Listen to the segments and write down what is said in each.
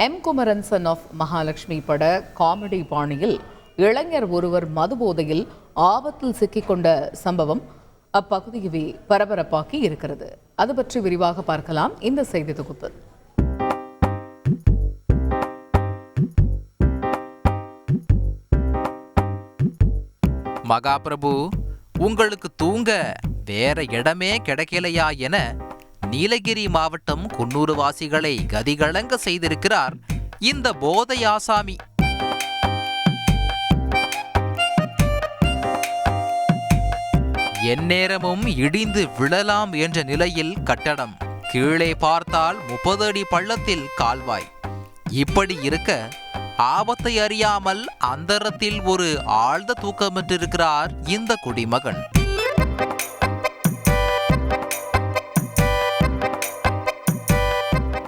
M Kumaran son of Mahalakshmi பட comedy பாணியில் இளைஞர் ஒருவர் மதுபோதையில் ஆபத்தில் சிக்கிக்கொண்ட சம்பவம் அப்பகுதியை பரபரப்பாக்கி இருக்கிறது. அது பற்றி விரிவாக பார்க்கலாம் இந்த செய்தி தொகுப்பு. மகாபிரபு, உங்களுக்கு தூங்க வேற இடமே கிடைக்கலையா என நீலகிரி மாவட்டம் குன்னூர் வாசிகளை கதிகலங்க செய்திருக்கிறார் இந்த போதை ஆசாமி. எந்நேரமும் இடிந்து விழலாம் என்ற நிலையில் கட்டடம், கீழே பார்த்தால் 30 அடி பள்ளத்தில் கால்வாய். இப்படி இருக்க ஆபத்தை அறியாமல் அந்தரத்தில் ஒரு ஆழ்ந்த தூக்கமிட்டிருக்கிறார் இந்த குடிமகன்.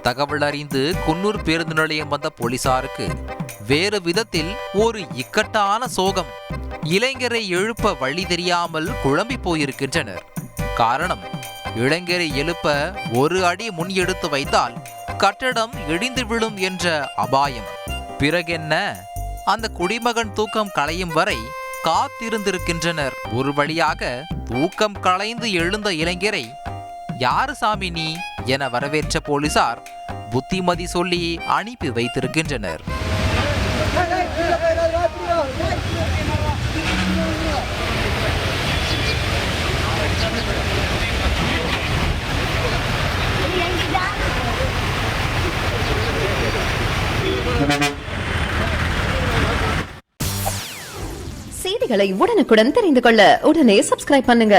தகவல் அறிந்து குன்னூர் பேருந்து நிலையம் வந்த போலீசாருக்கு வேறு விதத்தில் ஒரு இக்கட்டான சோகம். இளைஞரை எழுப்ப வழி தெரியாமல் குழம்பி போயிருக்கின்றனர். காரணம், இளைஞரை எழுப்ப ஒரு அடி முன் எடுத்து வைத்தால் கட்டடம் இடிந்து விழும் என்ற அபாயம். பிறகென்ன, அந்த குடிமகன் தூக்கம் களையும் வரை காத்திருந்திருக்கின்றனர். ஒரு வழியாக தூக்கம் களைந்து எழுந்த இளைஞரை யாரு சாமி நீ என வரவேற்ற போலீசார் புத்திமதி சொல்லி அனுப்பி வைத்திருக்கின்றனர். செய்திகளை உடனுக்குடன் தெரிந்து கொள்ள உடனே சப்ஸ்கிரைப் பண்ணுங்க.